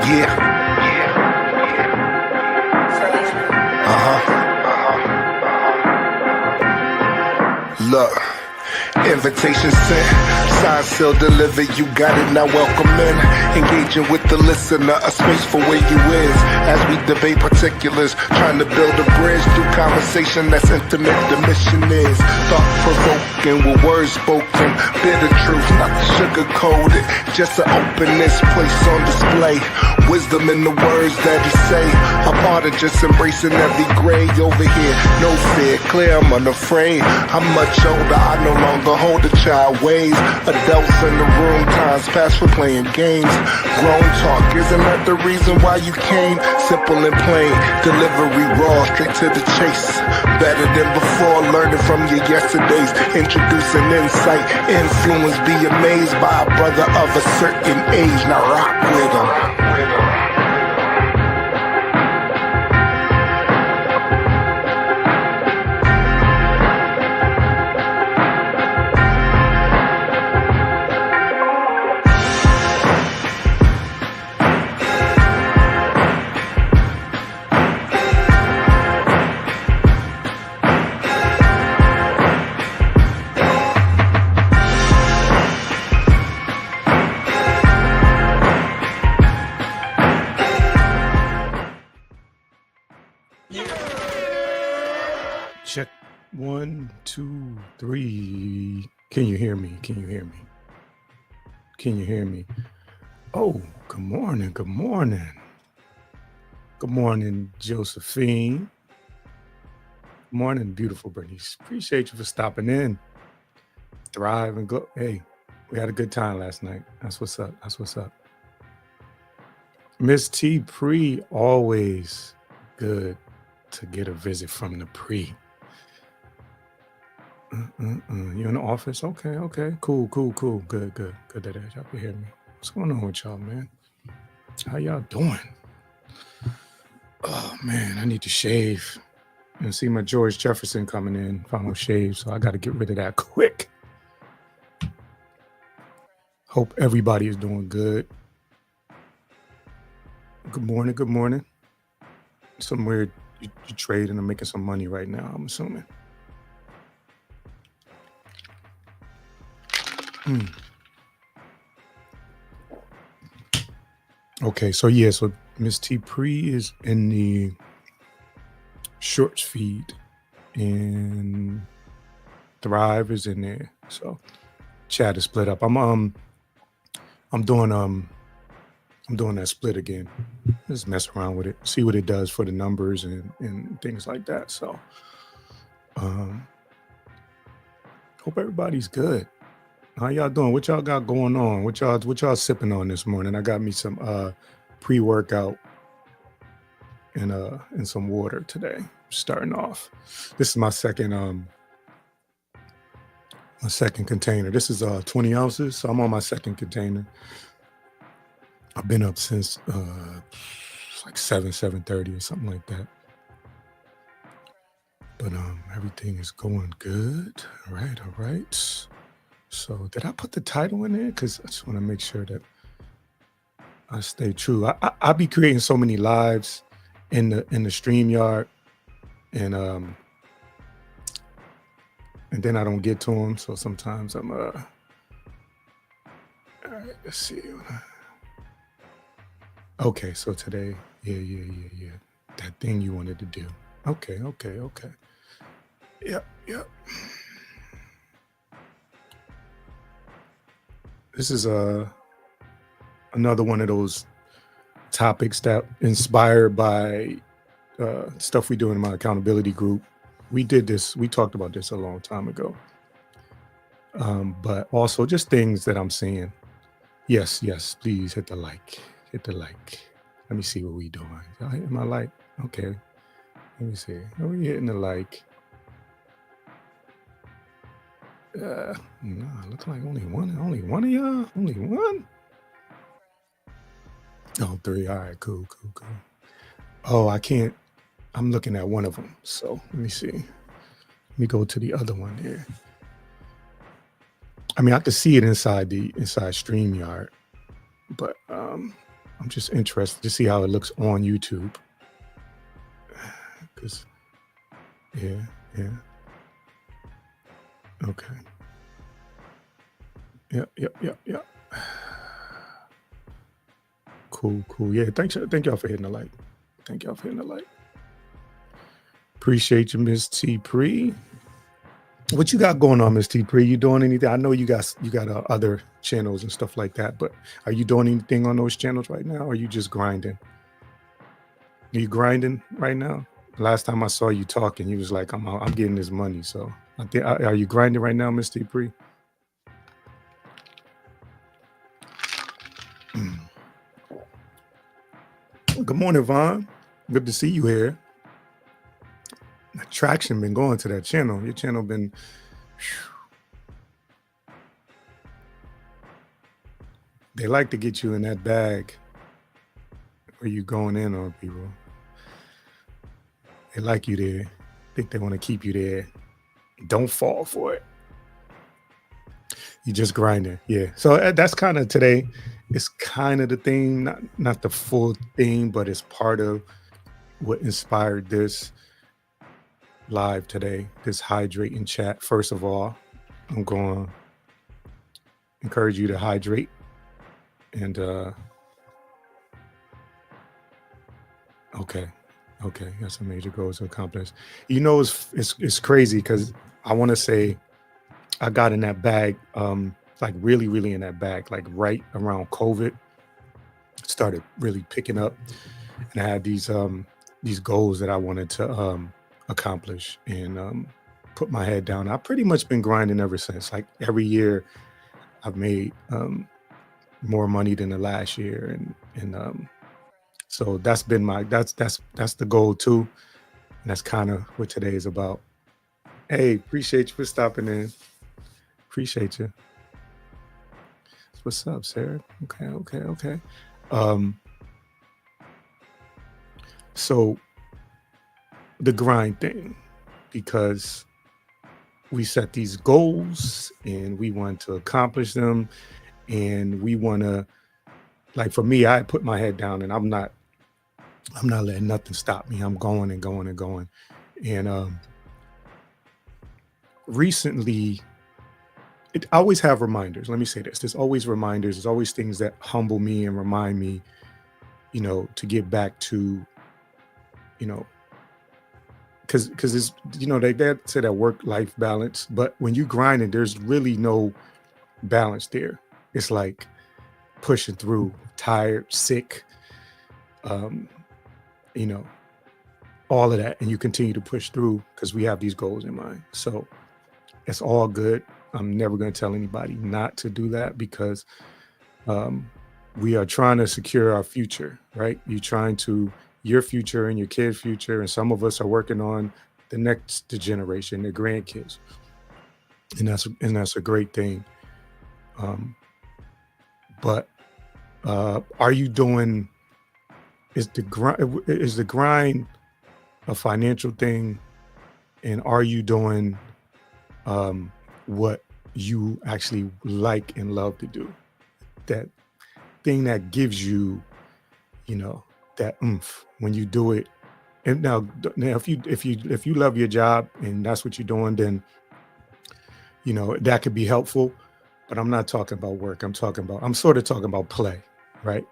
Yeah. Look, invitation sent, sign seal delivered, you got it, now welcome in. Engaging with the listener, a space for where you is. As we debate particulars, trying to build a bridge through conversation that's intimate. The mission is thought-provoking with words spoken, bitter truth, not the sugar-coated, just an openness, place on display. Wisdom in the words that he say, a part of just embracing every grade over here. No fear, clear, I'm unafraid. I'm much older, I no longer hold a child ways. Adults in the room, times past for playing games. Grown talk, isn't that the reason why you came? Simple and plain, delivery raw, straight to the chase. Better than before, learning from your yesterdays. Introducing insight, influence, be amazed by a brother of a certain age. Now rock with him. Check 1, 2, 3. Can you hear me? Can you hear me? Can you hear me? Oh, good morning. Good morning. Good morning, Josephine. Good morning, beautiful Bernice. Appreciate you for stopping in. Thrive and glow. Hey, we had a good time last night. That's what's up. That's what's up. Miss T Pre, always good to get a visit from the Pre. You in the office? Okay. Cool. Good that y'all can hear me. What's going on with y'all, man? How y'all doing? Oh, man, I need to shave. And see my George Jefferson coming in. Final shave, so I got to get rid of that quick. Hope everybody is doing good. Good morning. Somewhere you trading and making some money right now, I'm assuming. Okay, so Miss T Pre is in the shorts feed and Thrive is in there. So chat is split up. I'm doing that split again. Just mess around with it, see what it does for the numbers and things like that. So hope everybody's good. How y'all doing? What y'all got going on? What y'all sipping on this morning? I got me some pre-workout and some water today. Starting off. This is my second container. This is 20 ounces, so I'm on my second container. I've been up since like 7:30 or something like that. But everything is going good. All right. So did I put the title in there? Because I just want to make sure that I stay true. I be creating so many lives in the StreamYard, and then I don't get to them. So sometimes I'm all right, let's see. Okay, so today, yeah. That thing you wanted to do. Okay. Yep. This is another one of those topics that inspired by stuff we do in my accountability group. We talked about this a long time ago. But also just things that I'm seeing. Yes, please hit the like. Let me see what we doing. Y'all hitting my like? Okay. Let me see. Are we hitting the like? No, looks like only one of y'all. Only one? Oh, 3. All right, cool. Oh, I can't. I'm looking at one of them. So let me see. Let me go to the other one here. I mean, I could see it inside StreamYard, but I'm just interested to see how it looks on YouTube. Because, yeah. Okay. Yeah. Cool. Yeah, thank y'all for hitting the like. Appreciate you, Miss T Pre. What you got going on, Miss T Pre? You doing anything? I know you got other channels and stuff like that, but are you doing anything on those channels right now, or are you just grinding? Are you grinding right now? Last time I saw you talking, you was like, I'm getting this money. So are you grinding right now, Miss T Pre? Good morning, Vaughn. Good to see you here. The traction been going to that channel. Your channel been. They like to get you in that bag where you going in on people. They like you there. I think they want to keep you there. Don't fall for it. You just grinding. Yeah. So that's kind of today. It's kind of the theme, not the full theme, but it's part of what inspired this live today, this Hydrate N Chat. First of all, I'm going to encourage you to hydrate and okay, that's a major goal to accomplish. You know, it's crazy because I want to say I got in that bag, like really in that bag, like right around COVID, started really picking up, and I had these goals that I wanted to accomplish and put my head down. I've pretty much been grinding ever since. Like every year, I've made more money than the last year, and so that's been that's the goal too, and that's kind of what today is about. Hey, appreciate you for stopping in. Appreciate you. What's up, Sarah? Okay. So the grind thing, because we set these goals and we want to accomplish them, and we want to, like for me, I put my head down and I'm not letting nothing stop me. I'm going and going and going. And recently, I always have reminders. Let me say this. There's always reminders. There's always things that humble me and remind me, to get back to, because it's, they say that work-life balance, but when you grind and there's really no balance there. It's like pushing through, tired, sick, all of that, and you continue to push through because we have these goals in mind. So it's all good. I'm never going to tell anybody not to do that because we are trying to secure our future, right? You're trying to your future and your kid's future, and some of us are working on the next generation, the grandkids, and that's a great thing. But are you doing? Is the grind a financial thing, and are you doing what you actually like and love to do? That thing that gives you, that oomph when you do it. And now if you love your job and that's what you're doing, then that could be helpful. But I'm not talking about work. I'm sort of talking about play, right?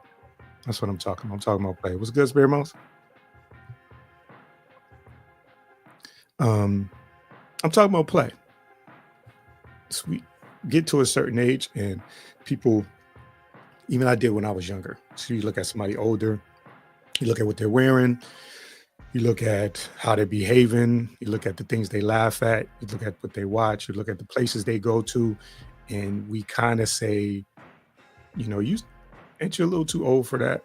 That's what I'm talking about. I'm talking about play. What's good, Spirit Mouse? I'm talking about play. Sweet. Get to a certain age, and people, even I did when I was younger. So you look at somebody older, you look at what they're wearing, you look at how they're behaving, you look at the things they laugh at, you look at what they watch, you look at the places they go to, and we kind of say, you ain't you a little too old for that?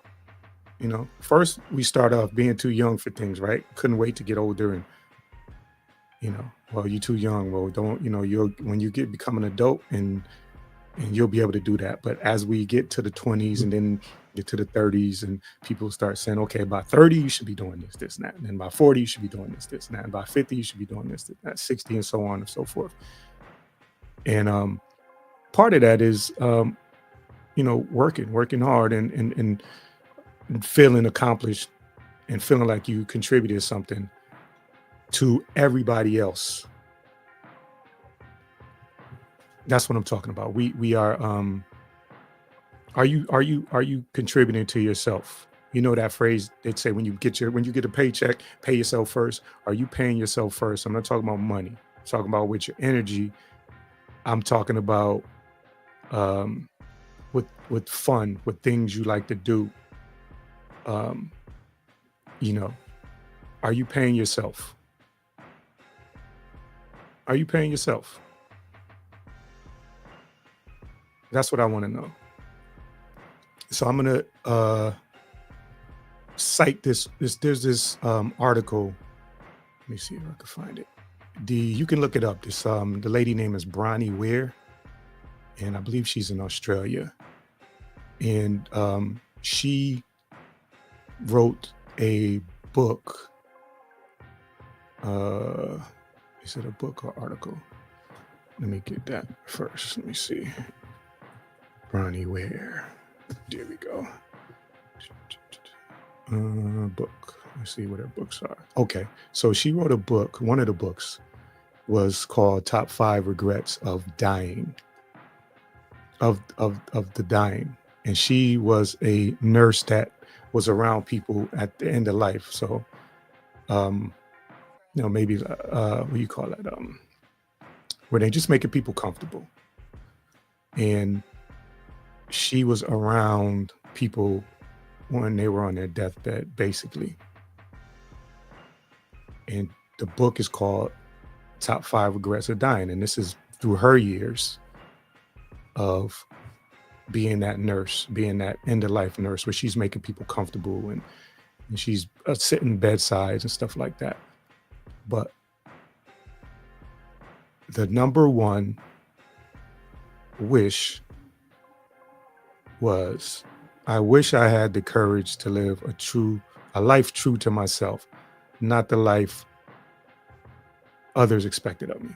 First we start off being too young for things, right? Couldn't wait to get older, and well, you're too young. Well, don't, when you become an adult and you'll be able to do that. But as we get to the 20s and then get to the 30s, and people start saying, okay, by 30, you should be doing this, and that. And then by 40, you should be doing this, and that. And by 50, you should be doing this, that, 60, and so on and so forth. And part of that is, working hard and feeling accomplished and feeling like you contributed something to everybody else. That's what I'm talking about. We are you contributing to yourself? You know that phrase they'd say when you get a paycheck, pay yourself first. Are you paying yourself first? I'm not talking about money. I'm talking about with your energy. I'm talking about um with fun, with things you like to do. Um, you know, are you paying yourself? Are you paying yourself? That's what I want to know. So I'm gonna cite there's this article. Let me see if I can find it. You can look it up. This the lady name is Bronnie Ware, and I believe she's in Australia. And she wrote a book. Is it a book or article? Let me get that first. Let me see. Bronnie Ware. There we go. Book. Let's see what her books are. Okay, so she wrote a book. One of the books was called Top 5 Regrets of Dying. Of the dying. And she was a nurse that was around people at the end of life. So maybe what do you call that? Where they just making people comfortable. And she was around people when they were on their deathbed, basically. And the book is called Top 5 Regrets of Dying. And this is through her years of being that nurse, being that end of life nurse, where she's making people comfortable and she's sitting bedsides and stuff like that. But the number one wish was, I wish I had the courage to live a life true to myself, not the life others expected of me.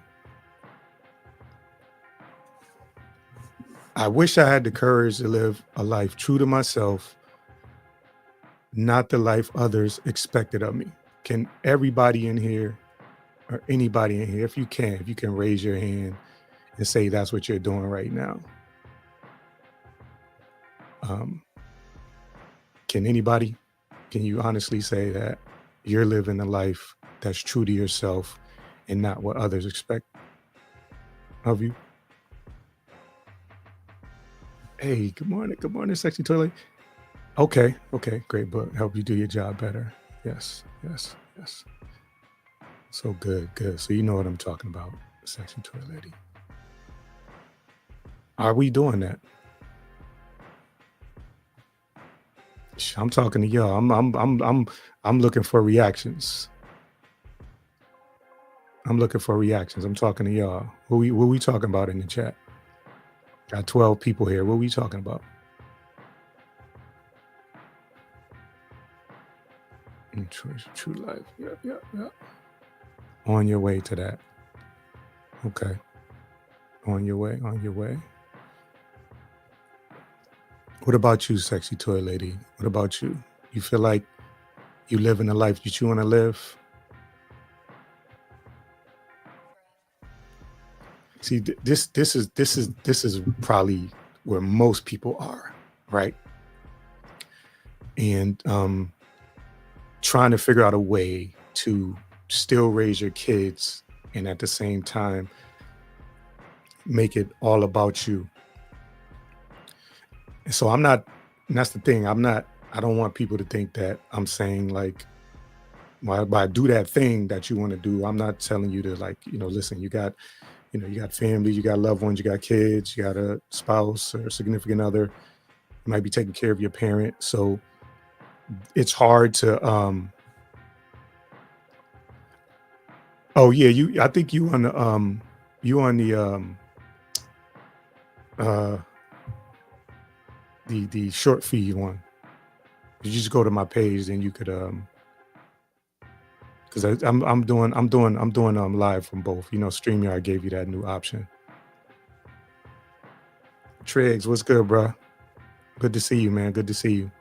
I wish I had the courage to live a life true to myself, not the life others expected of me. Can everybody in here, or anybody in here, if you can raise your hand and say that's what you're doing right now. Can you honestly say that you're living a life that's true to yourself and not what others expect of you? Hey, good morning, Sexy Toilet. Okay, great book. Help you do your job better. Yes. So good. So you know what I'm talking about, Sexy Toilet Lady. Are we doing that? I'm talking to y'all. I'm looking for reactions. I'm talking to y'all. What we talking about in the chat? Got 12 people here. What are we talking about? True life. Yeah. On your way to that. Okay. On your way. What about you, Sexy Toy Lady? What about you? You feel like you live in the life that you want to live? See, this is probably where most people are, right? And trying to figure out a way to still raise your kids and at the same time make it all about you. And so and that's the thing. I don't want people to think that I'm saying like, by do that thing that you want to do. I'm not telling you to listen, you got family, you got loved ones, you got kids, you got a spouse or significant other. You might be taking care of your parent. So it's hard to, I think you on the short feed one. You just go to my page and you could, because I'm doing live from both. StreamYard gave you that new option. Triggs, what's good, bro? Good to see you, man. Good to see you.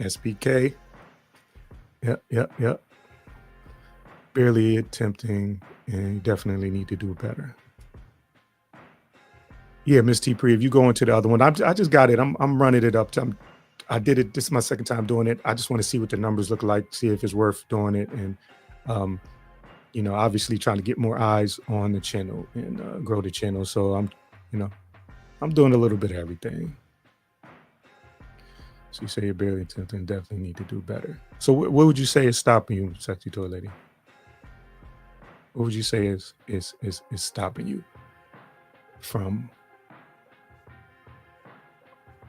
SBK. Yep. Barely attempting, and you definitely need to do better. Yeah, Miss T Pre, if you go into the other one, I just got it. I'm running it up. I did it. This is my second time doing it. I just want to see what the numbers look like, see if it's worth doing it, and obviously trying to get more eyes on the channel and grow the channel. So I'm doing a little bit of everything. So you say you're barely attempting, definitely need to do better. So what would you say is stopping you, Sexy Toy Lady? What would you say is stopping you from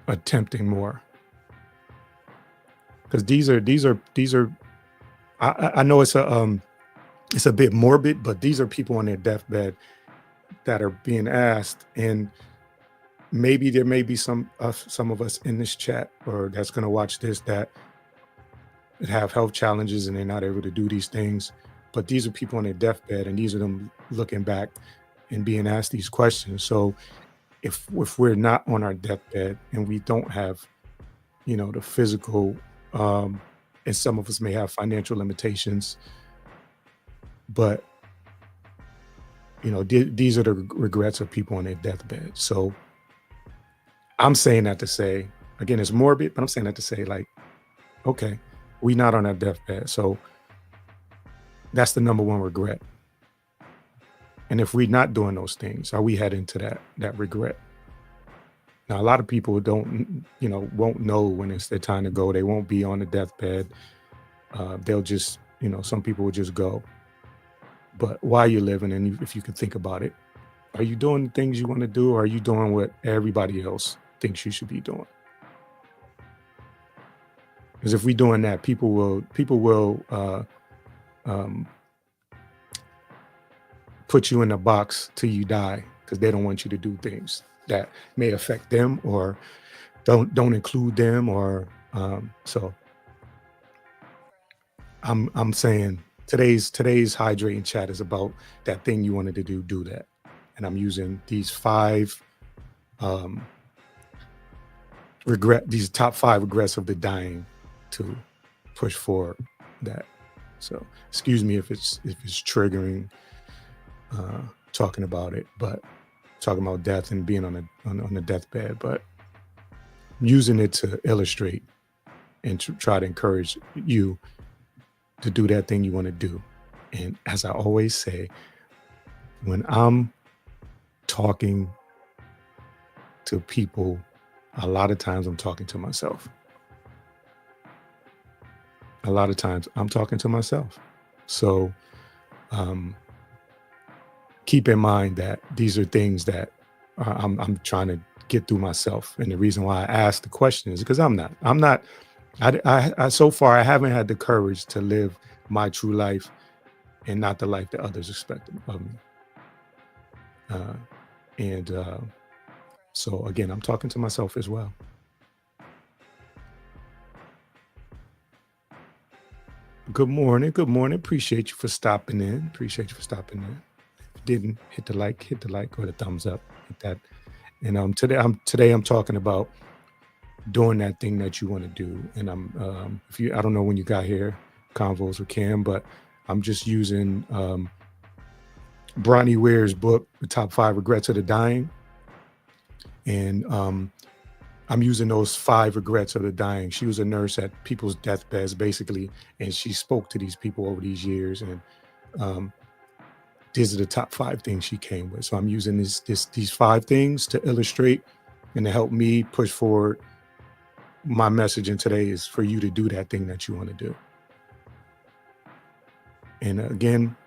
attempting more? Because these are I know it's a bit morbid, but these are people on their deathbed that are being asked, and maybe there may be some of us in this chat or that's going to watch this that have health challenges and they're not able to do these things. But these are people on their deathbed, and these are them looking back and being asked these questions. So if we're not on our deathbed and we don't have, the physical, and some of us may have financial limitations, but these are the regrets of people on their deathbed. So I'm saying that to say, again, it's morbid, but I'm saying that to say, like, okay, we not on our deathbed. So that's the number one regret. And if we're not doing those things, are we heading to that regret? Now, a lot of people won't know when it's their time to go. They won't be on the deathbed. They'll just, some people will just go. But while you're living, and if you can think about it, are you doing the things you want to do, or are you doing what everybody else thinks you should be doing? Because if we're doing that, people will put you in a box till you die, because they don't want you to do things that may affect them or don't include them, or so I'm saying today's Hydrate N Chat is about that thing you wanted to do that. And I'm using these 5 these top 5 regrets of the dying to push forward that. So excuse me if it's triggering talking about it, but talking about death and being on the deathbed, but using it to illustrate and to try to encourage you to do that thing you want to do. And as I always say, when I'm talking to people, a lot of times I'm talking to myself. A lot of times I'm talking to myself. So keep in mind that these are things that I'm trying to get through myself. And the reason why I asked the question is because I so far I haven't had the courage to live my true life and not the life that others expect of me. So again, I'm talking to myself as well. Good morning. Appreciate you for stopping in. If you didn't, hit the like or the thumbs up. Hit that. And today I'm talking about doing that thing that you want to do. And I don't know when you got here, Convos with Cam, but I'm just using Bronnie Ware's book, The Top 5 Regrets of the Dying. And I'm using those 5 regrets of the dying. She was a nurse at people's deathbeds, basically, and she spoke to these people over these years. And these are the top 5 things she came with. So I'm using these 5 things to illustrate and to help me push forward. My messaging today is for you to do that thing that you want to do. And again,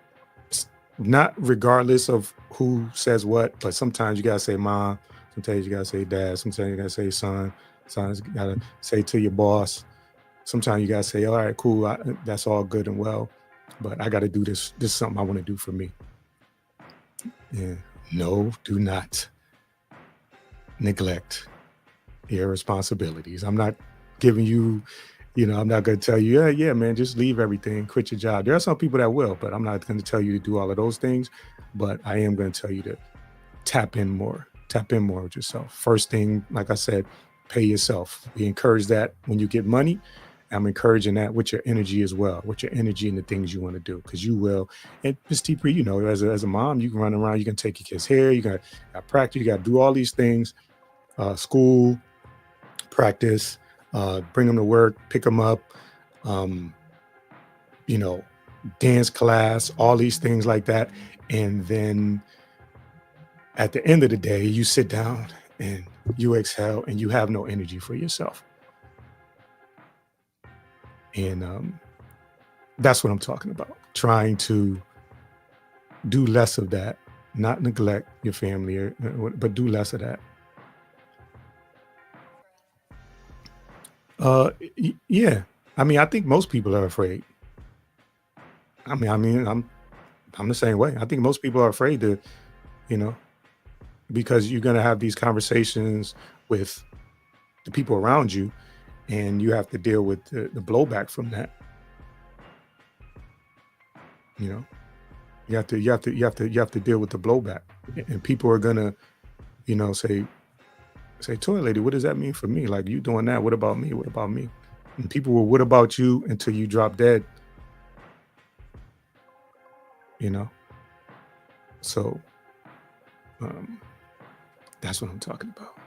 not regardless of who says what, but sometimes you gotta say mom, sometimes you gotta say dad, sometimes you gotta say son, sometimes you gotta say to your boss, sometimes you gotta say, all right, cool, that's all good and well, but I gotta do this. This is something I want to do for me. Yeah. No, do not neglect your responsibilities. I'm not giving you, I'm not going to tell you, yeah, man, just leave everything, quit your job. There are some people that will, but I'm not going to tell you to do all of those things. But I am going to tell you to tap in more with yourself. First thing, like I said, pay yourself. We encourage that when you get money, I'm encouraging that with your energy as well, with your energy and the things you want to do, because you will. And Miss T-Pre, you know, as a mom, you can run around, you can take your kids' hair, you got practice, you got to do all these things, school, practice, bring them to work, pick them up, um, you know, dance class, all these things like that. And then at the end of the day, you sit down and you exhale and you have no energy for yourself. And that's what I'm talking about. Trying to do less of that, not neglect your family, but do less of that. Yeah. I mean, I think most people are afraid. I'm the same way. I think most people are afraid to, you know, because you're going to have these conversations with the people around you, and you have to deal with the blowback from that. You know, you have to deal with the blowback, and people are gonna, you know, say, toilet lady, what does that mean for me? Like, you doing that? What about me? What about me? And people will, what about you, until you drop dead. You know, so that's what I'm talking about.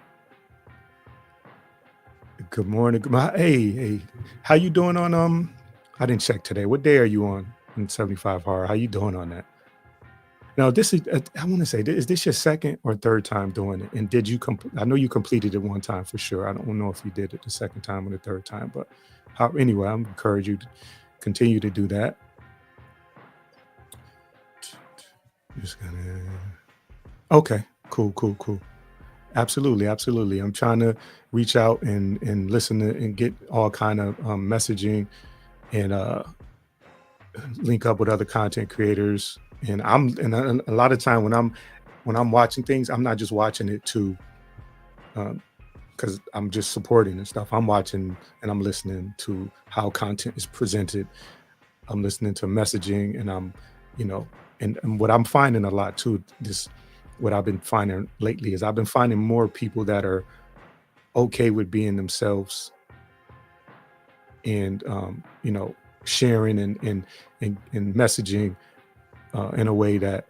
Good morning. Hey, how you doing on I didn't check today. What day are you on in 75 Horror? How you doing on that? Now, this is, I want to say, is this your second or third time doing it? And did you I know you completed it one time for sure. I don't know if you did it the second time or the third time, but anyway, I'm encourage you to continue to do that. Just gonna, okay, cool. Absolutely. I'm trying to reach out and listen to, and get all kind of messaging, and link up with other content creators. And a lot of time when I'm watching things, I'm not just watching it to because I'm just supporting and stuff. I'm watching and I'm listening to how content is presented. I'm listening to messaging, and I'm, you know, and what I'm finding a lot too, what I've been finding lately is I've been finding more people that are okay with being themselves, and you know, sharing and messaging in a way that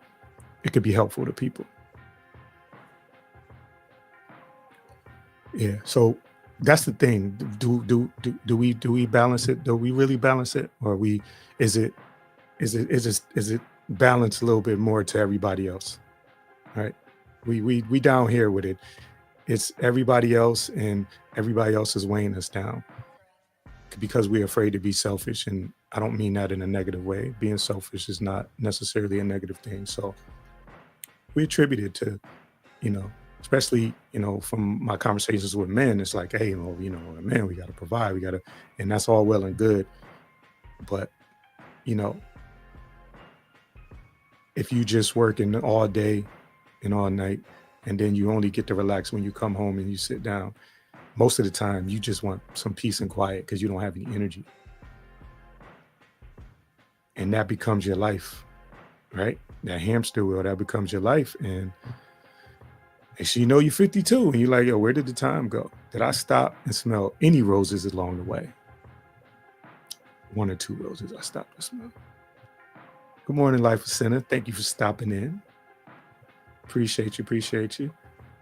it could be helpful to people. Yeah. So that's the thing. Do we balance it? Do we really balance it, or is it balanced a little bit more to everybody else? Right. We down here with it. It's everybody else, and everybody else is weighing us down because we're afraid to be selfish. And I don't mean that in a negative way. Being selfish is not necessarily a negative thing. So we attribute it to, you know, especially, you know, from my conversations with men, it's like, hey, well, you know, man, we got to provide, and that's all well and good. But, you know, if you just working all day and all night, and then you only get to relax when you come home and you sit down, most of the time you just want some peace and quiet because you don't have any energy. And that becomes your life, right? That hamster wheel, that becomes your life. And so, you know, you're 52 and you're like, yo, where did the time go? Did I stop and smell any roses along the way? 1 or 2 roses I stopped to smell. Good morning, Life Center. Thank you for stopping in. Appreciate you.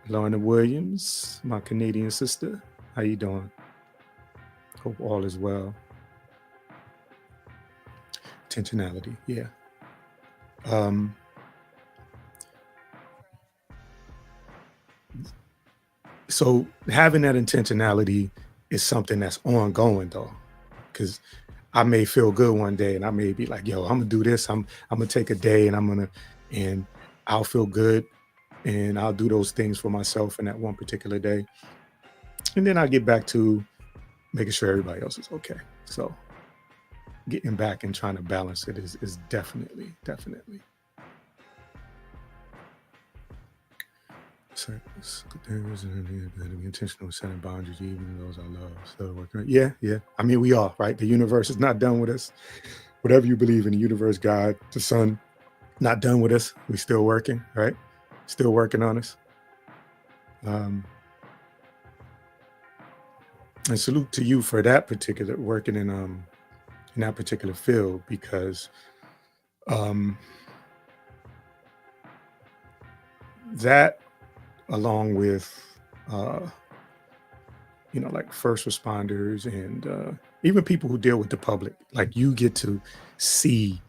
Lorna Williams, my Canadian sister. How you doing? Hope all is well. Intentionality, yeah. So having that intentionality is something that's ongoing, though, because I may feel good one day and I may be like, yo, I'm gonna do this. I'm gonna take a day and I'll feel good, and I'll do those things for myself in that one particular day. And then I get back to making sure everybody else is okay. So getting back and trying to balance it is definitely. So there's to be intentional, setting boundaries, even those I love. So working. Yeah. I mean, we are, right? The universe is not done with us. Whatever you believe in, the universe, God, the sun, not done with us. We still working, right? Still working on us. And salute to you for that particular working in that particular field, because um, that, along with uh, like first responders and even people who deal with the public, like you get to see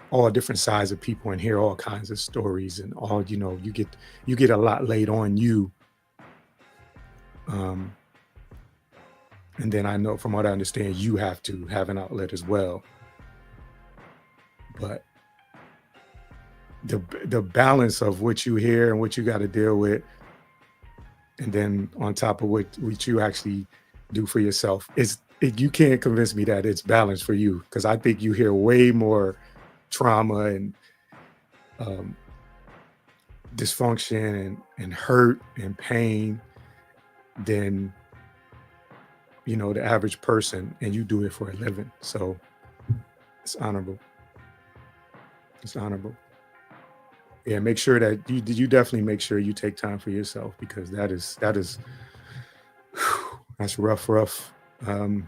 all different sides of people and hear all kinds of stories, and all you get a lot laid on you. Um, and then I know, from what I understand, you have to have an outlet as well. But the balance of what you hear and what you got to deal with, and then on top of what you actually do for yourself, you can't convince me that it's balanced for you, because I think you hear way more trauma and um, dysfunction and hurt and pain than the average person, and you do it for a living. So it's honorable. It's honorable. Yeah, make sure that you definitely make sure you take time for yourself, because that is that's rough. um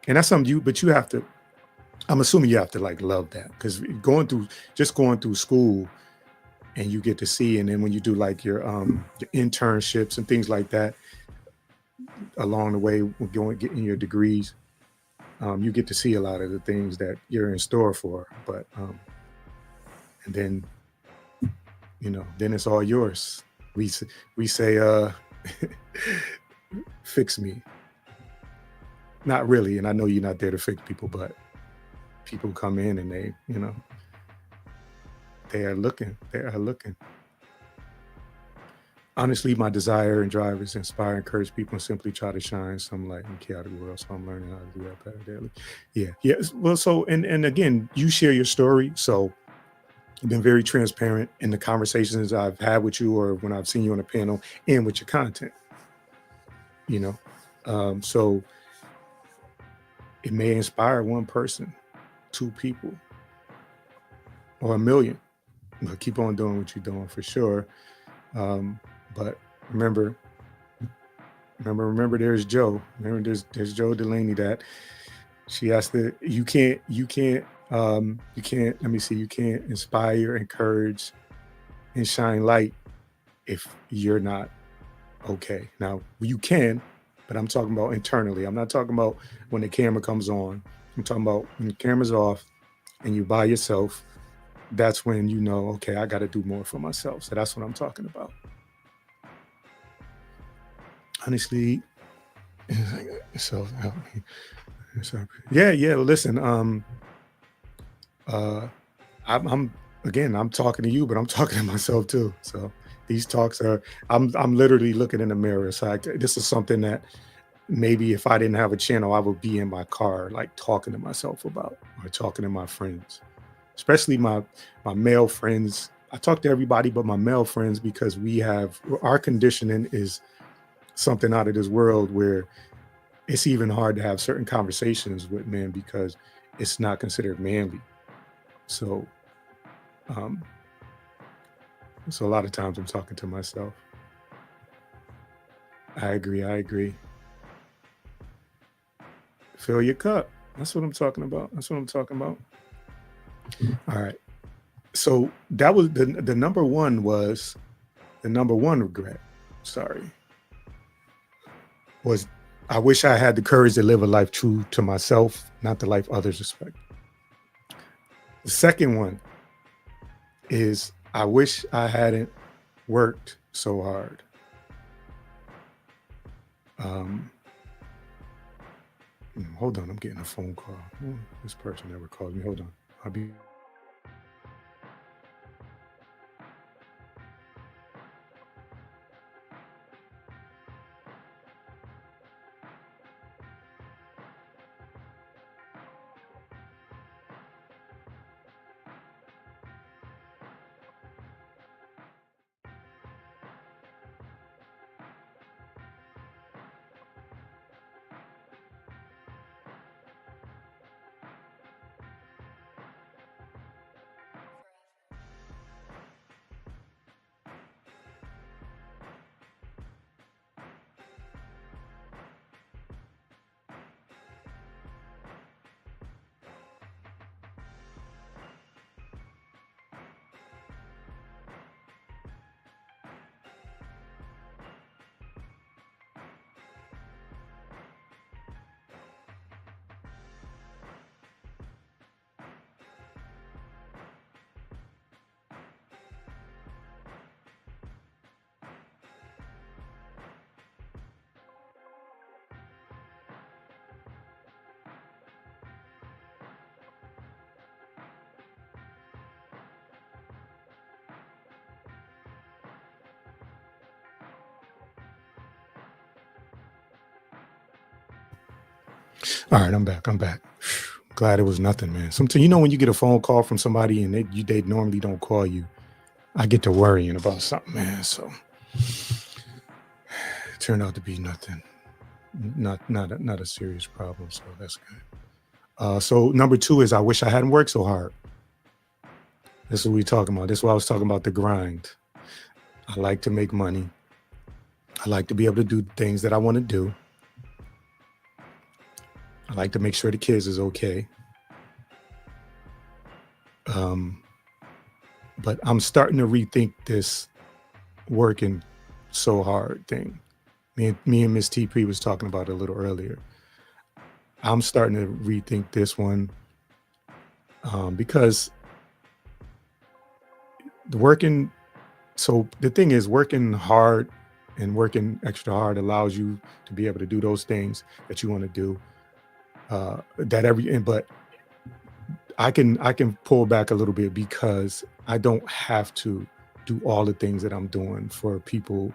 and that's something but you have to, I'm assuming you have to like love that, because going through school, and you get to see, and then when you do like your internships and things like that along the way, getting your degrees, you get to see a lot of the things that you're in store for. But and then then it's all yours. We say fix me. Not really, and I know you're not there to fix people, but people come in and they are looking. They are looking. Honestly, my desire and drive is to inspire, encourage people, and simply try to shine some light in a chaotic world. So I'm learning how to do that better daily. Yeah. Well, so and again, you share your story, so you've been very transparent in the conversations I've had with you, or when I've seen you on a panel, and with your content. So it may inspire one person, two people, or a million. But keep on doing what you're doing, for sure. But remember, there's Joe. Remember, there's Joe Delaney, that she has to. You can't. Let me see. You can't inspire, encourage, and shine light if you're not okay. Now you can, but I'm talking about internally. I'm not talking about when the camera comes on. I'm talking about when the camera's off and you by yourself. That's when okay, I got to do more for myself. So that's what I'm talking about. Honestly, so help me. Yeah. Listen, I'm talking to you, but I'm talking to myself too. So these talks are, I'm literally looking in the mirror. So this is something that maybe if I didn't have a channel, I would be in my car, like talking to myself about, or talking to my friends, especially my male friends. I talk to everybody but my male friends, because our conditioning is something out of this world, where it's even hard to have certain conversations with men because it's not considered manly. So, um, so a lot of times I'm talking to myself. I agree. Fill your cup. That's what I'm talking about. All right. So that was the number one regret. Sorry. Was I wish I had the courage to live a life true to myself, not the life others expect. The second one is I wish I hadn't worked so hard. Hold on, I'm getting a phone call. This person never called me. Hold on. I'll be All right, I'm back. I'm back. Glad it was nothing, man. Sometimes, when you get a phone call from somebody and they normally don't call you, I get to worrying about something, man. So it turned out to be nothing, not a serious problem. So that's good. So number 2 is I wish I hadn't worked so hard. This is what we're talking about. This is what I was talking about, the grind. I like to make money. I like to be able to do things that I want to do. I like to make sure the kids is okay. But I'm starting to rethink this working so hard thing. Me and Miss TP was talking about it a little earlier. I'm starting to rethink this one because the thing is, working hard and working extra hard allows you to be able to do those things that you want to do. But I can pull back a little bit because I don't have to do all the things that I'm doing for people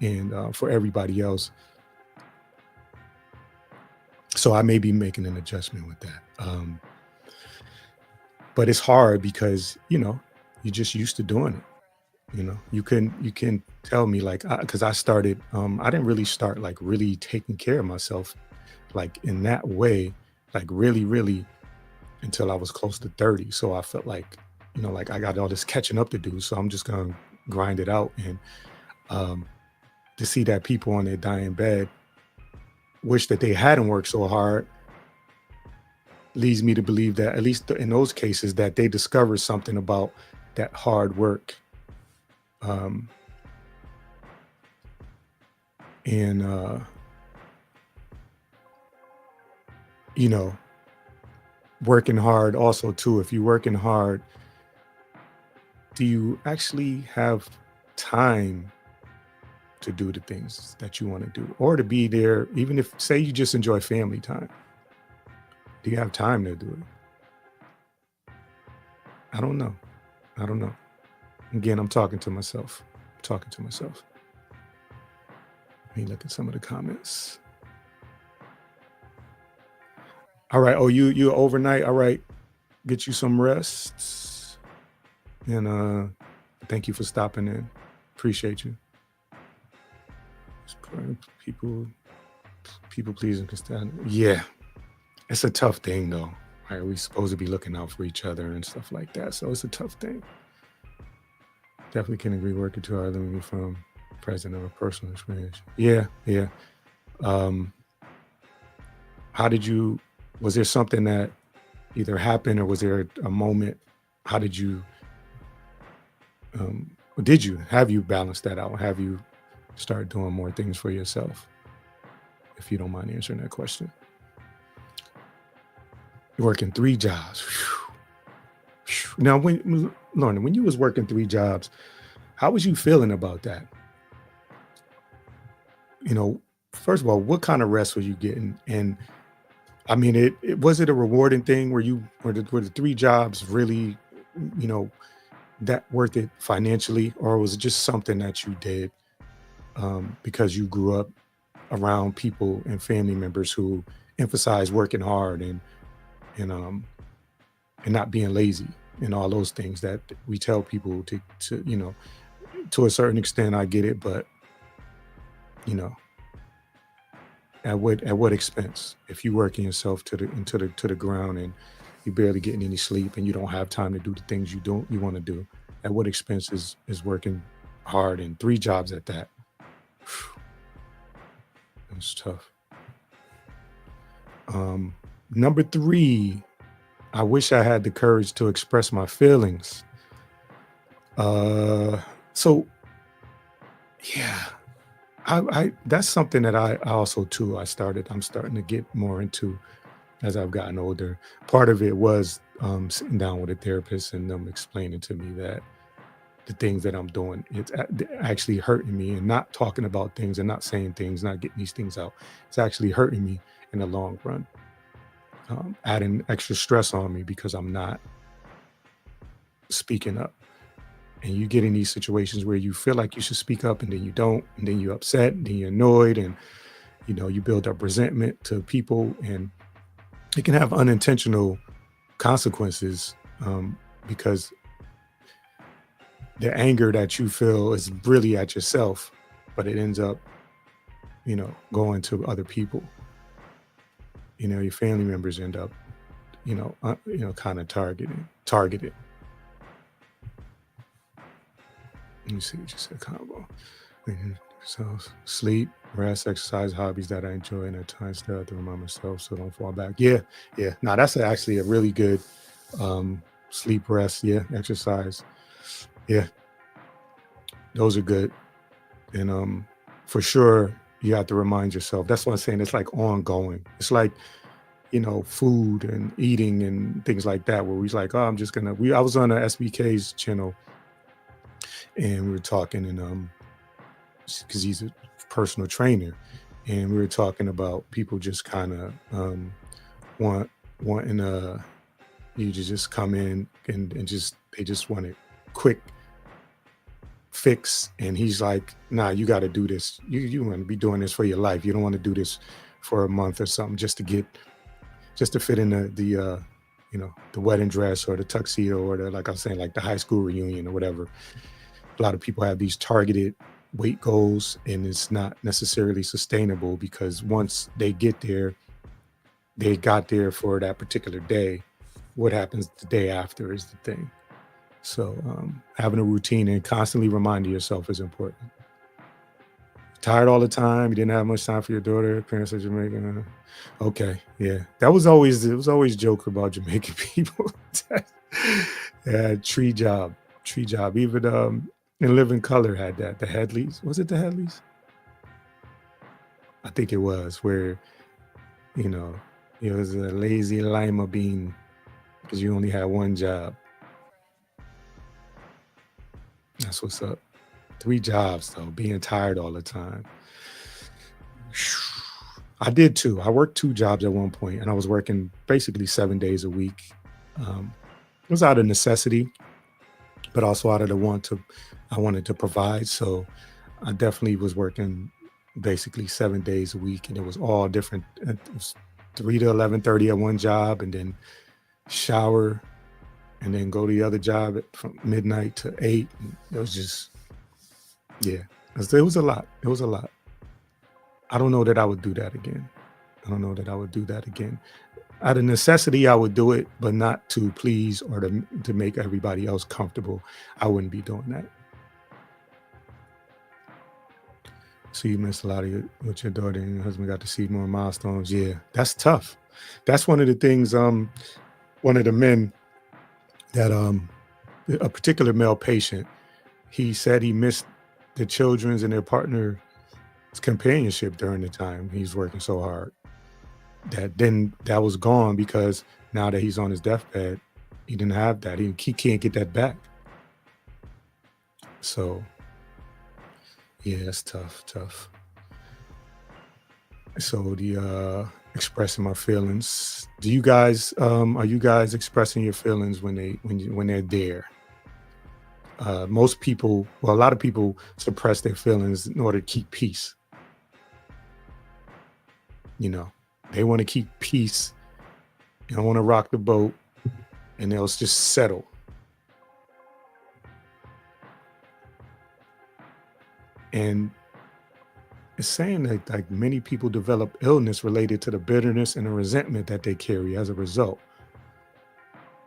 and for everybody else. So I may be making an adjustment with that. But it's hard because, you're just used to doing it. You can tell me, like, because I started, I didn't really start like really taking care of myself, like in that way, like really, really until I was close to 30. So I felt like, like I got all this catching up to do. So I'm just gonna grind it out. And to see that people on their dying bed wish that they hadn't worked so hard leads me to believe that at least in those cases that they discovered something about that hard work. And working hard also too. If you're working hard, do you actually have time to do the things that you want to do, or to be there? Even if, say, you just enjoy family time, do you have time to do it? I don't know. Again, I'm talking to myself. Let me look at some of the comments. All right. Oh, you overnight. All right. Get you some rest. And thank you for stopping in. Appreciate you. People pleasing. Yeah. It's a tough thing though. Right? We're supposed to be looking out for each other and stuff like that. So it's a tough thing. Definitely can agree working too hard than from present or personal experience. Yeah. Was there something that either happened or was there a moment? How did you have you balanced that out? Have you started doing more things for yourself? If you don't mind answering that question. You're working 3 jobs. Now, Lorna, when you was working 3 jobs, how was you feeling about that? First of all, what kind of rest were you getting? And I mean, was it a rewarding thing were the 3 jobs really, that worth it financially, or was it just something that you did because you grew up around people and family members who emphasize working hard and not being lazy and all those things that we tell people to to a certain extent? I get it, but at what expense? If you working yourself to the ground and you're barely getting any sleep and you don't have time to do the things you want to do, at what expense is working hard and 3 jobs at that? It's tough. Number 3, I wish I had the courage to express my feelings. So yeah, I that's something that I also too I'm starting to get more into as I've gotten older. Part of it was sitting down with a therapist and them explaining to me that the things that I'm doing, it's actually hurting me, and not talking about things and not saying things, not getting these things out. It's actually hurting me in the long run, adding extra stress on me because I'm not speaking up. And you get in these situations where you feel like you should speak up and then you don't, and then you're upset, and then you're annoyed, and you build up resentment to people, and it can have unintentional consequences, because the anger that you feel is really at yourself, but it ends up, going to other people. Your family members end up, kind of targeted. Let me see what you said, combo. So sleep, rest, exercise, hobbies that I enjoy, and at times still have to remind myself so don't fall back. Yeah, yeah. Now that's actually a really good sleep, rest, yeah, exercise. Yeah, those are good. And for sure you have to remind yourself. That's what I'm saying. It's like ongoing. It's like, food and eating and things like that, where we like, oh, I'm just gonna I was on a SBK's channel and we were talking, and because he's a personal trainer, and we were talking about people just kind of want wanting you to just come in and just they just want it quick fix. And he's like, nah, you got to do this. You want to be doing this for your life. You don't want to do this for a month or something just to fit in the wedding dress or the tuxedo or the, like I was saying, like the high school reunion or whatever. A lot of people have these targeted weight goals, and it's not necessarily sustainable, because once they get there, they got there for that particular day. What happens the day after is the thing. So having a routine and constantly reminding yourself is important. Tired all the time. You didn't have much time for your daughter. Parents are Jamaican. Okay, yeah, it was always joke about Jamaican people. Yeah, tree job. Even in Living Color had that. The Headleys, was it the Headleys? I think it was, where you know it was a lazy lima bean because you only had one job. That's what's up. 3 jobs though, being tired all the time. I did too. I worked 2 jobs at one point, and I was working basically 7 days a week. It was out of necessity, but also out of the I wanted to provide. So I definitely was working basically 7 days a week, and it was all different. It was 3 to 11:30 at one job, and then shower, and then go to the other job from midnight to 8. And it was just, yeah, it was a lot. It was a lot. I don't know that I would do that again. I don't know that I would do that again. Out of necessity, I would do it, but not to please or to make everybody else comfortable. I wouldn't be doing that. So you missed a lot of with your daughter and your husband got to see more milestones. Yeah, that's tough. That's one of the things. One of the men that a particular male patient, he said he missed the children's and their partner's companionship during the time he's working so hard. That was gone, because now that he's on his deathbed, he didn't have that. He can't get that back. So yeah, it's tough. So the expressing my feelings. Do you guys are you guys expressing your feelings when they're there? Most people, well, a lot of people suppress their feelings in order to keep peace. They want to keep peace. They don't want to rock the boat, and they'll just settle. And it's saying that like many people develop illness related to the bitterness and the resentment that they carry as a result.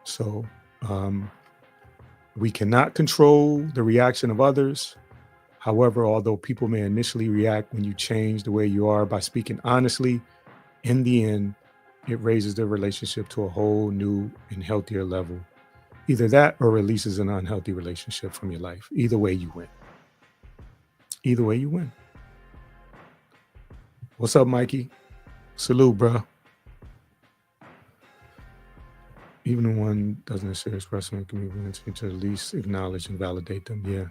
So we cannot control the reaction of others. However, although people may initially react when you change the way you are by speaking honestly, in the end, it raises the relationship to a whole new and healthier level. Either that or releases an unhealthy relationship from your life. Either way, you win. Either way, you win. What's up, Mikey? Salute, bro. Even when one doesn't necessarily express them, it can be willing to at least acknowledge and validate them. Yeah.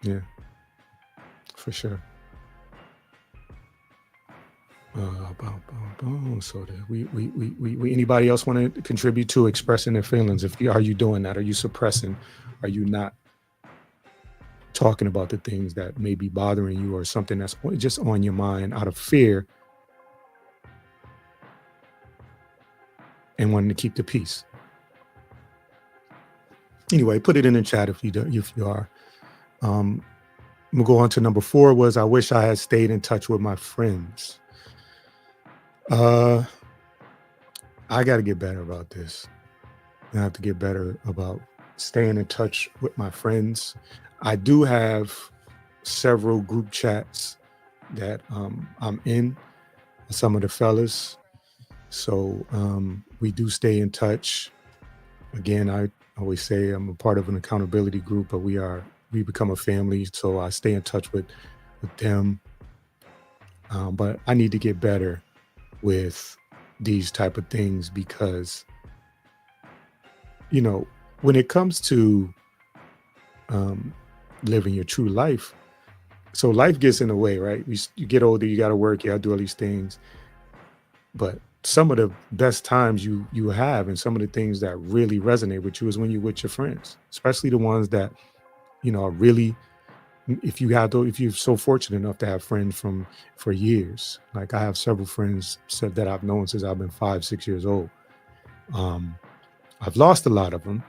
Yeah. For sure. So that we anybody else want to contribute to expressing their feelings? Are you doing that? Are you suppressing? Are you not talking about the things that may be bothering you, or something that's just on your mind out of fear and wanting to keep the peace. Anyway, put it in the chat if you are. I'm gonna go on to number 4 was I wish I had stayed in touch with my friends. I got to get better about this. I have to get better about staying in touch with my friends. I do have several group chats that I'm in, some of the fellas. So we do stay in touch. Again, I always say I'm a part of an accountability group, but we become a family. So I stay in touch with them. But I need to get better with these type of things because, you know, when it comes to living your true life, so life gets in the way, right? You get older, you got to work, you got to do all these things. But some of the best times you have and some of the things that really resonate with you is when you're with your friends, especially the ones that, are really, if you're so fortunate enough to have friends for years. Like I have several friends that I've known since I've been 5-6 years old. I've lost a lot of them,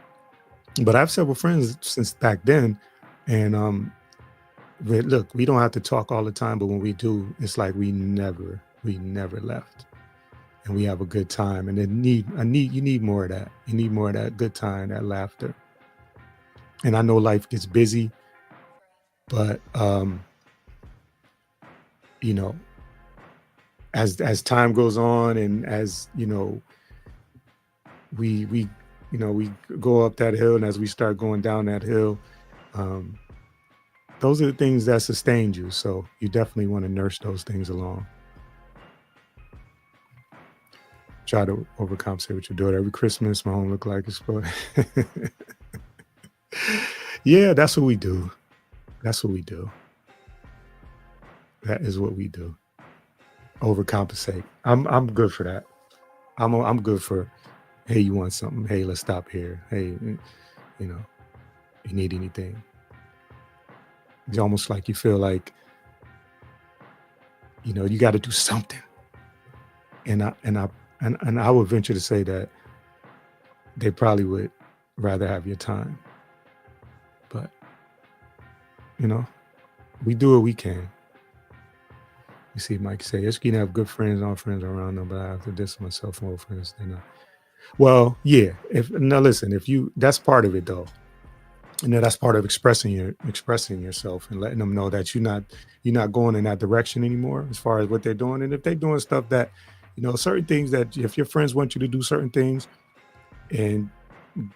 but I have several friends since back then. And look, we don't have to talk all the time, but when we do, it's like we never left. And we have a good time. And you need more of that. You need more of that good time, that laughter. And I know life gets busy, but as time goes on and as we go up that hill, and as we start going down that hill, those are the things that sustained you. So you definitely want to nurse those things along. Try to overcompensate with your daughter. Every Christmas, my home look like it's supposed. Yeah, that's what we do. That's what we do. That is what we do. Overcompensate. I'm good for that. I'm good for, hey, you want something? Hey, let's stop here. Hey, you need anything? It's almost like you feel like, you got to do something. And I would venture to say that they probably would rather have your time. But, we do what we can. You see Mike say, yes, you can have good friends, all friends around them, but I have to distance myself from old friends. Well, yeah. That's part of it though. And that's part of expressing yourself and letting them know that you're not going in that direction anymore as far as what they're doing. And if they're doing stuff that, certain things that if your friends want you to do certain things, and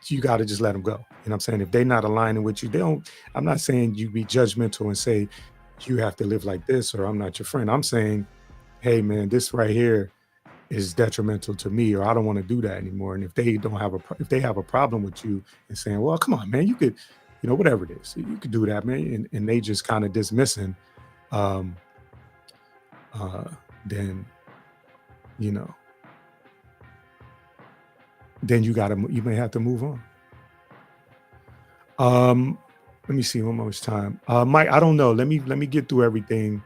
you got to just let them go. I'm saying? If they're not aligning with you, I'm not saying you be judgmental and say you have to live like this or I'm not your friend. I'm saying, hey man, this right here is detrimental to me, or I don't want to do that anymore. And if they if they have a problem with you and saying, well, come on, man, you could, whatever it is, you could do that, man. And they just kind of dismissing, then, then you may have to move on. Let me see one more time. Mike, I don't know. Let me get through everything.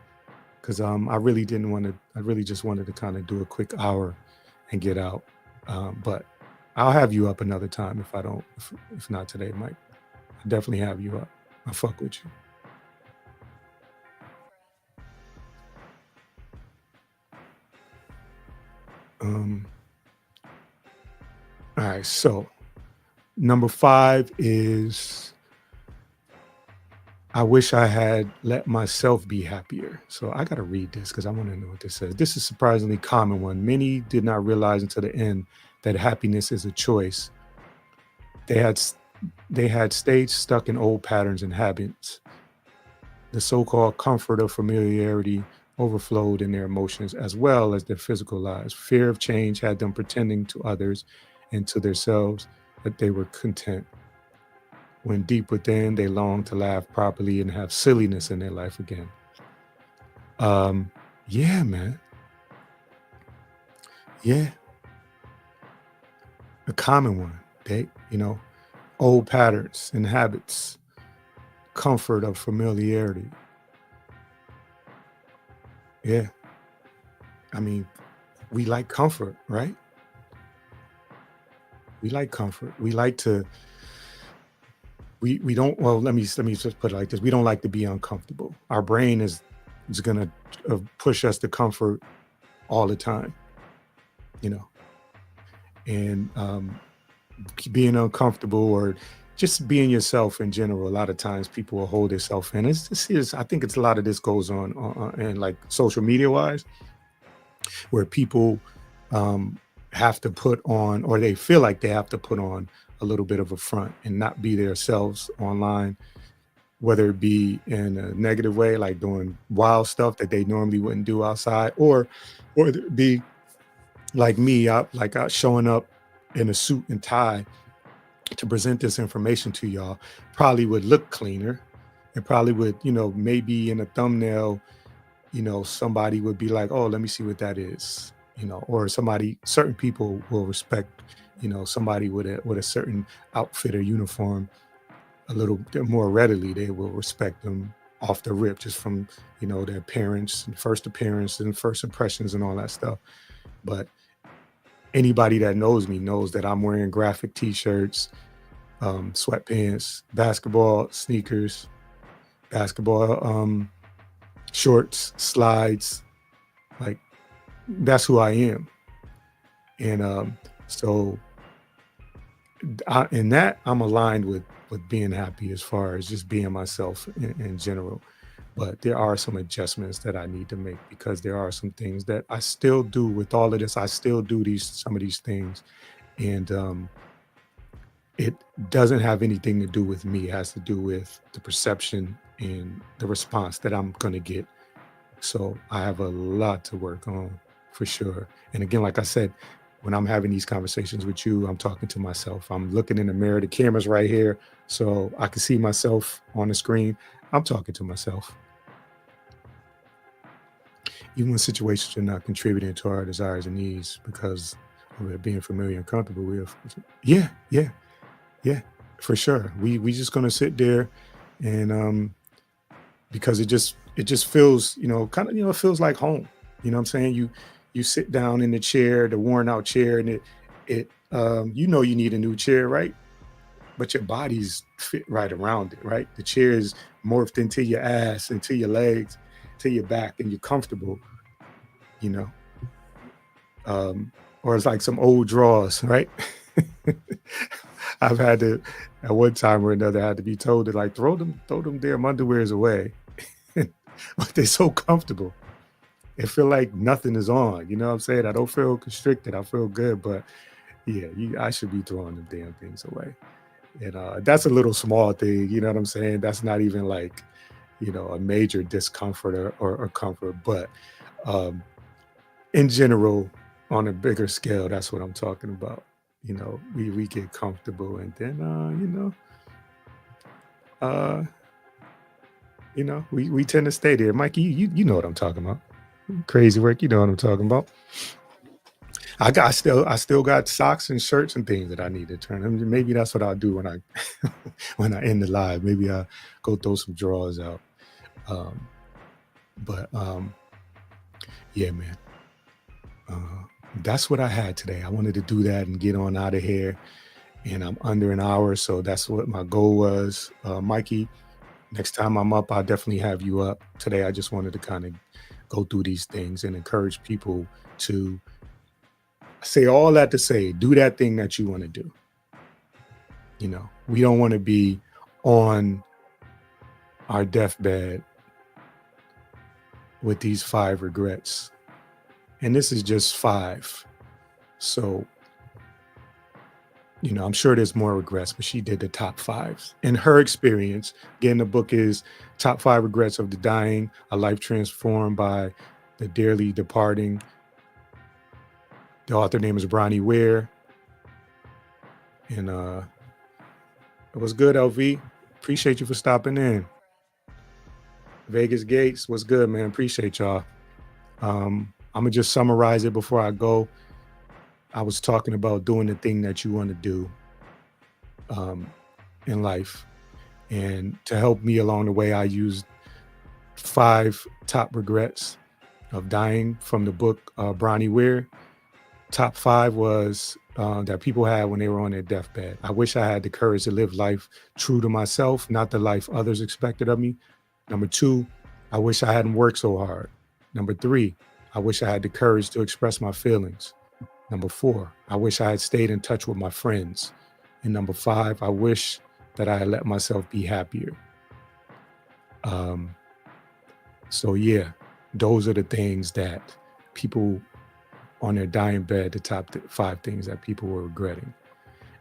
Because I really just wanted to kind of do a quick hour and get out. But I'll have you up another time if not today, Mike. I'll definitely have you up. I'll fuck with you. All right, so number 5 is I wish I had let myself be happier. So I got to read this because I want to know what this says. This is a surprisingly common one. Many did not realize until the end that happiness is a choice. They had stayed stuck in old patterns and habits. The so-called comfort of familiarity overflowed in their emotions as well as their physical lives. Fear of change had them pretending to others and to themselves that they were content, when deep within they longed to laugh properly and have silliness in their life again. Yeah, man. Yeah. A common one. Old patterns and habits, comfort of familiarity. Yeah. I mean, we like comfort, right? We like comfort. We like to. We don't. Well, let me just put it like this. We don't like to be uncomfortable. Our brain is gonna push us to comfort all the time. You know, and being uncomfortable or just being yourself in general. A lot of times people will hold themselves in. I think it's a lot of this goes on and like social media wise, where people um, have to put on, or they feel like they have to put on a little bit of a front and not be themselves online, whether it be in a negative way, like doing wild stuff that they normally wouldn't do outside, or it be like me, showing up in a suit and tie to present this information to y'all. Probably would look cleaner, and probably would, maybe in a thumbnail, somebody would be like, oh, let me see what that is, or certain people will respect, somebody with a certain outfit or uniform a little bit more readily. They will respect them off the rip, just from, their appearance and first appearance and first impressions and all that stuff. But anybody that knows me knows that I'm wearing graphic t-shirts, sweatpants, basketball sneakers, basketball shorts, slides. Like, that's who I am. And so in that, I'm aligned with being happy as far as just being myself in general. But there are some adjustments that I need to make, because there are some things that I still do with all of this. I still do some of these things. And it doesn't have anything to do with me. It has to do with the perception and the response that I'm going to get. So I have a lot to work on, for sure. And again, like I said, when I'm having these conversations with you, I'm talking to myself. I'm looking in the mirror. The camera's right here, so I can see myself on the screen. I'm talking to myself. Even when situations are not contributing to our desires and needs because of it being familiar and comfortable with. Yeah, for sure. We just gonna sit there and because it just feels, kind of, it feels like home. You know what I'm saying? You sit down in the chair, the worn out chair, and it you need a new chair, right? But your body's fit right around it, right? The chair is morphed into your ass, into your legs, to your back, and you're comfortable, you know. Or it's like some old drawers, right? I've had to, at one time or another, had to be told to like throw them damn underwears away. But they're so comfortable. It feel like nothing is on. You know what I'm saying? I don't feel constricted. I feel good. But yeah, I should be throwing them damn things away. And that's a little small thing. You know what I'm saying? That's not even like, a major discomfort or comfort. But in general, on a bigger scale, that's what I'm talking about. We get comfortable, and then we tend to stay there. Mikey, you know what I'm talking about. Crazy work, you know what I'm talking about. I still got socks and shirts and things that I need to turn. I mean, maybe that's what I'll do when I when I end the live. Maybe I'll go throw some drawers out. But yeah, man. That's what I had today. I wanted to do that and get on out of here. And I'm under an hour, so that's what my goal was. Mikey, next time I'm up, I'll definitely have you up. Today, I just wanted to kind of go through these things and encourage people to say all that to say, do that thing that you want to do. We don't want to be on our deathbed with these 5 regrets. And this is just 5. So, I'm sure there's more regrets, but she did the top 5s. In her experience, again, the book is Top 5 Regrets of the Dying, A Life Transformed by the Dearly Departing. The author name is Bronnie Ware. And it was good, LV. Appreciate you for stopping in. Vegas Gates, what's good, man? Appreciate y'all. I'm going to just summarize it before I go. I was talking about doing the thing that you want to do in life. And to help me along the way, I used 5 top regrets of dying from the book Bronnie Ware. Top 5 was that people had when they were on their deathbed. I wish I had the courage to live life true to myself, not the life others expected of me. Number two, I wish I hadn't worked so hard. Number three, I wish I had the courage to express my feelings. Number four, I wish I had stayed in touch with my friends. And number five, I wish that I had let myself be happier. So yeah, those are the things that people on their dying bed, the top five things that people were regretting.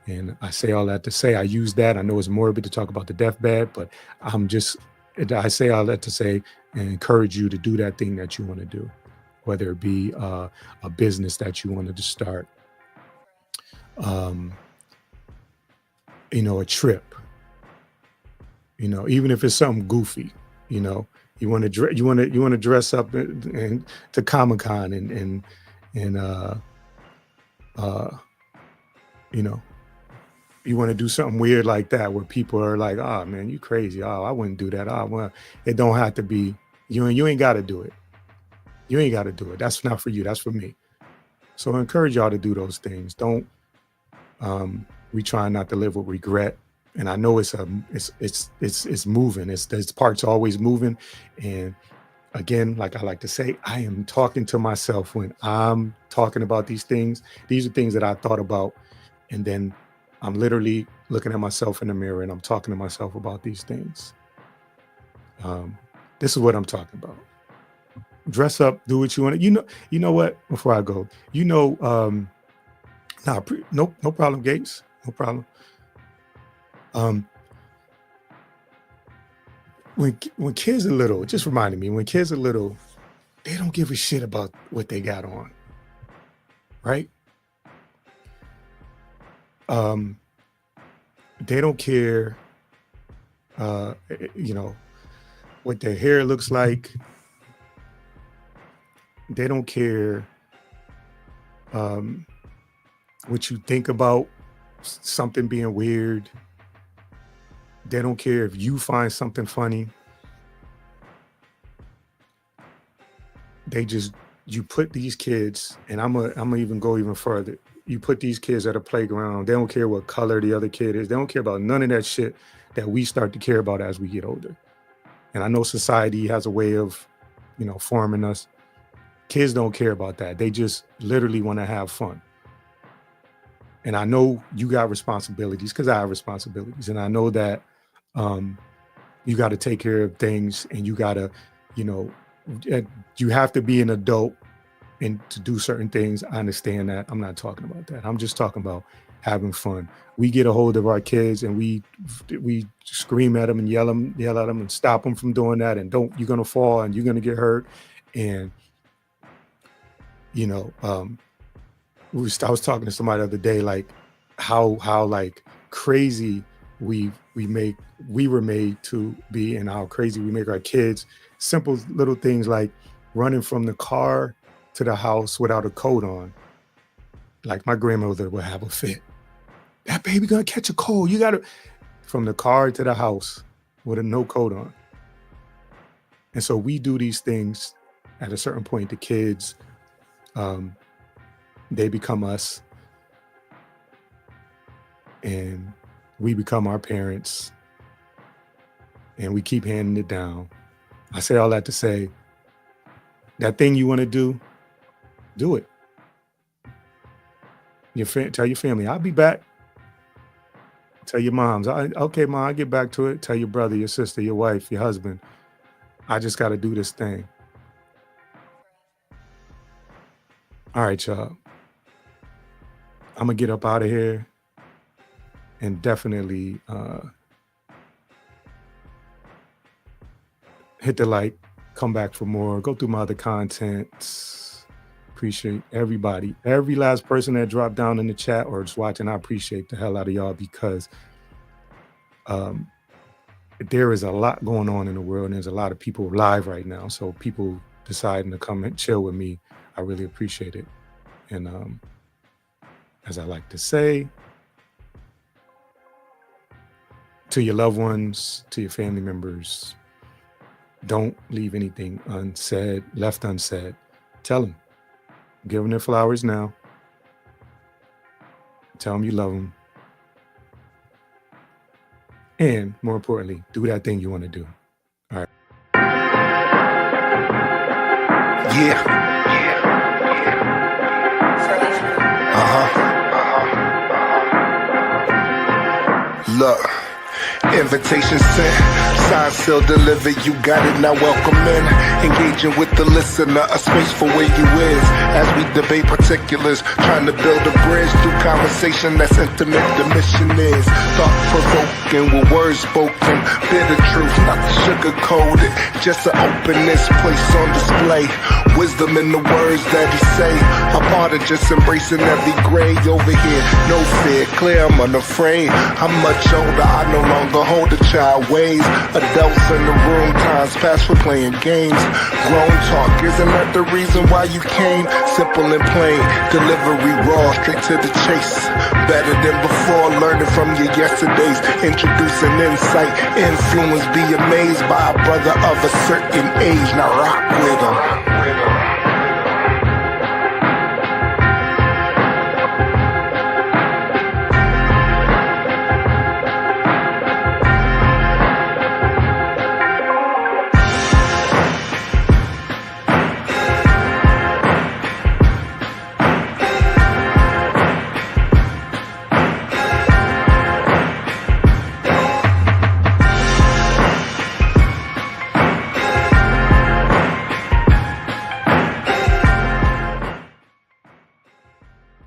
And I say all that to say, I use that. I know it's morbid to talk about the deathbed, but I say all that to say and encourage you to do that thing that you want to do, whether it be a business that you wanted to start, a trip, even if it's something goofy, you want to dress up and to Comic-Con and you want to do something weird like that where people are like, oh man, you crazy. Oh, I wouldn't do that. Oh, well, it don't have to be, you ain't got to do it. You ain't got to do it. That's not for you. That's for me. So I encourage y'all to do those things. Don't, we try not to live with regret. And I know it's moving. This part's always moving. And again, like I like to say, I am talking to myself when I'm talking about these things. These are things that I thought about. And then I'm literally looking at myself in the mirror and I'm talking to myself about these things. This is what I'm talking about. Dress up, do what you want. You know what? Before I go, no problem, Gates. No problem. When kids are little, it just reminded me, when kids are little, they don't give a shit about what they got on. Right? They don't care, what their hair looks like. They don't care what you think about something being weird. They don't care if you find something funny. You put these kids, and I'm gonna even go even further. You put these kids at a playground. They don't care what color the other kid is. They don't care about none of that shit that we start to care about as we get older. And I know society has a way of, forming us. Kids don't care about that. They just literally want to have fun. And I know you got responsibilities because I have responsibilities. And I know that you got to take care of things and you got to, you have to be an adult and to do certain things. I understand that. I'm not talking about that. I'm just talking about having fun. We get a hold of our kids and we scream at them and yell at them and stop them from doing that. And you're going to fall and you're going to get hurt. And, I was talking to somebody the other day, like how like crazy we were made to be and how crazy we make our kids. Simple little things like running from the car to the house without a coat on. Like my grandmother would have a fit. That baby gonna catch a cold. You gotta, from the car to the house with a no coat on. And so we do these things at a certain point. The kids, they become us and we become our parents and we keep handing it down. I say all that to say that thing you want to do it. Tell your family, I'll be back. Tell your moms, okay, Mom, I'll get back to it. Tell your brother, your sister, your wife, your husband, I just got to do this thing. All right, y'all. I'm going to get up out of here and definitely hit the like, come back for more, go through my other content. Appreciate everybody. Every last person that dropped down in the chat or just watching, I appreciate the hell out of y'all because there is a lot going on in the world and there's a lot of people live right now. So people deciding to come and chill with me, I really appreciate it. And as I like to say, to your loved ones, to your family members, don't leave anything left unsaid. Tell them. Give them their flowers now. Tell them you love them. And more importantly, do that thing you want to do. All right. Yeah. Look, invitation sent, sign, seal, deliver, you got it, now welcome in. Engaging with the listener, a space for where you is. As we debate particulars, trying to build a bridge through conversation that's intimate. The mission is thought-provoking with words spoken. Bitter truth, not to sugarcoat it, just to open this place on display. Wisdom in the words that he say, a part of just embracing every gray over here. No fear, clear, I'm unafraid. I'm much older, I no longer hold a child ways. Adults in the room, times past for playing games. Grown talk, isn't that the reason why you came? Simple and plain, delivery raw, straight to the chase. Better than before, learning from your yesterdays. Introducing insight, influence, be amazed by a brother of a certain age. Now rock with 'em.